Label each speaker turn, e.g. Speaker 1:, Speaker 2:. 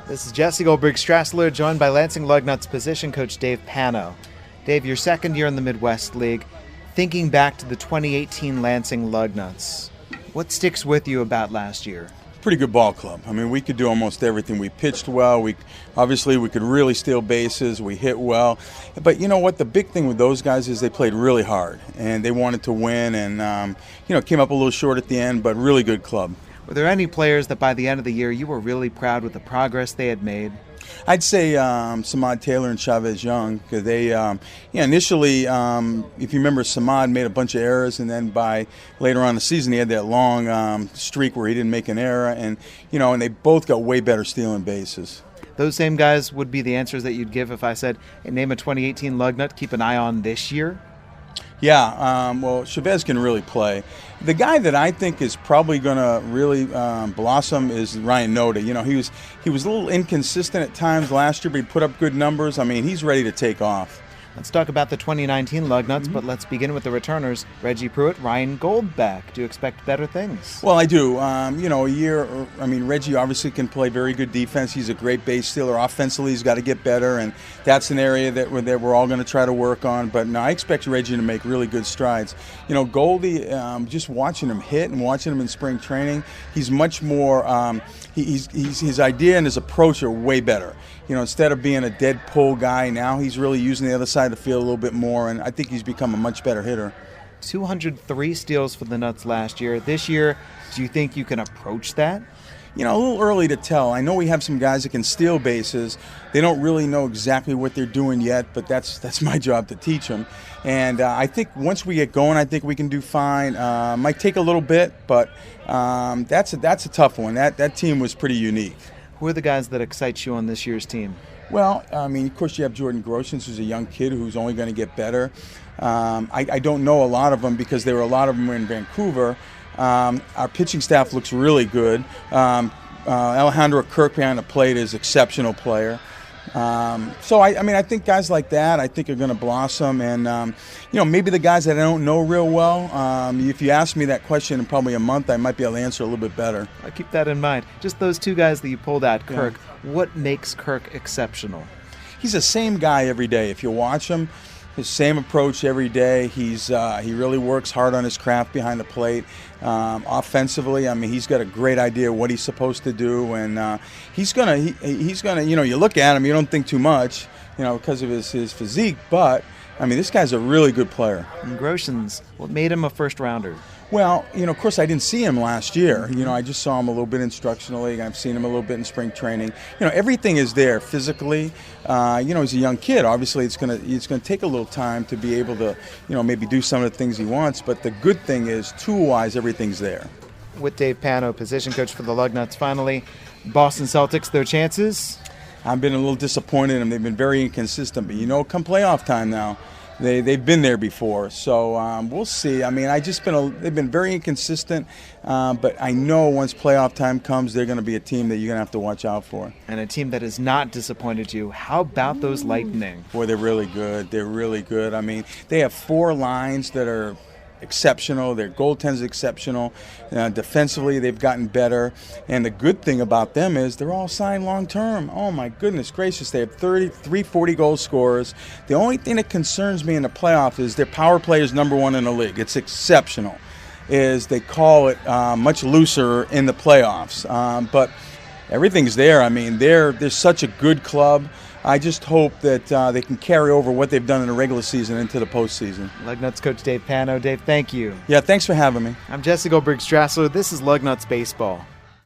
Speaker 1: This is Jesse Goldberg-Strassler, joined by Lansing Lugnuts Position Coach Dave Pano. Dave, your second year in the Midwest League. Thinking back to the 2018 Lansing Lugnuts, what sticks with you about last year?
Speaker 2: Pretty good ball club. I mean, we could do almost everything. We pitched well. We could really steal bases. We hit well. But you know what? The big thing with those guys is they played really hard, and they wanted to win, and came up a little short at the end, but really good club.
Speaker 1: Were there any players that by the end of the year you were really proud with the progress they had made?
Speaker 2: I'd say Samad Taylor and Chavez Young, because they, initially, if you remember, Samad made a bunch of errors, and then by later on in the season, he had that long streak where he didn't make an error, and they both got way better stealing bases.
Speaker 1: Those same guys would be the answers that you'd give if I said, hey, name a 2018 Lugnut, keep an eye on this year?
Speaker 2: Yeah, Chavez can really play. The guy that I think is probably going to really blossom is Ryan Noda. He was a little inconsistent at times last year, but he put up good numbers. I mean, he's ready to take off.
Speaker 1: Let's talk about the 2019 Lugnuts, but let's begin with the returners. Reggie Pruitt, Ryan Goldbeck. Do you expect better things?
Speaker 2: Well, I do. Reggie obviously can play very good defense. He's a great base stealer. Offensively, he's got to get better, and that's an area that we're all going to try to work on. But no, I expect Reggie to make really good strides. Goldie, just watching him hit and watching him in spring training, he's much more. His idea and his approach are way better. Instead of being a dead pull guy, now he's really using the other side of the field a little bit more, and I think he's become a much better hitter.
Speaker 1: 203 steals for the Nuts last year. This year, do you think you can approach that?
Speaker 2: A little early to tell. I know we have some guys that can steal bases. They don't really know exactly what they're doing yet, but that's my job to teach them. And I think once we get going, I think we can do fine. Might take a little bit, but that's a tough one. That team was pretty unique.
Speaker 1: Who are the guys that excite you on this year's team?
Speaker 2: Well, of course, you have Jordan Groshans, who's a young kid who's only going to get better. I don't know a lot of them because there were a lot of them in Vancouver. Our pitching staff looks really good. Alejandro Kirk behind the plate is an exceptional player. I think guys like that, I think are going to blossom. And, maybe the guys that I don't know real well, if you ask me that question in probably a month, I might be able to answer a little bit better.
Speaker 1: I'll keep that in mind. Just those two guys that you pulled out, Kirk. Yeah. What makes Kirk exceptional?
Speaker 2: He's the same guy every day. If you watch him, his same approach every day. He really works hard on his craft behind the plate. Offensively, he's got a great idea of what he's supposed to do, and he's gonna. You look at him, you don't think too much, because of his physique. But this guy's a really good player.
Speaker 1: And Groshans, what made him a first rounder?
Speaker 2: Well, of course, I didn't see him last year. I just saw him a little bit instructionally. I've seen him a little bit in spring training. Everything is there physically. He's a young kid. Obviously, it's gonna take a little time to be able to, maybe do some of the things he wants. But the good thing is, tool-wise, everything's there.
Speaker 1: With Dave Pano, position coach for the Lugnuts, finally, Boston Celtics, their chances?
Speaker 2: I've been a little disappointed in them. They've been very inconsistent. But come playoff time now, they've been there before. So we'll see. They've been very inconsistent. But I know once playoff time comes, they're going to be a team that you're going to have to watch out for.
Speaker 1: And a team that has not disappointed you. How about those Lightning?
Speaker 2: Boy, they're really good. They're really good. They have 4 lines that are exceptional. Their goaltenders exceptional. Defensively, they've gotten better. And the good thing about them is they're all signed long term. Oh my goodness gracious! They have 33 40-goal scorers. The only thing that concerns me in the playoff is their power play is number 1 in the league. It's exceptional. Is they call it much looser in the playoffs, but everything's there. They're such a good club. I just hope that they can carry over what they've done in the regular season into the postseason.
Speaker 1: Lugnuts coach Dave Pano. Dave, thank you.
Speaker 2: Yeah, thanks for having me.
Speaker 1: I'm Jesse Goldberg-Strassler. This is Lugnuts Baseball.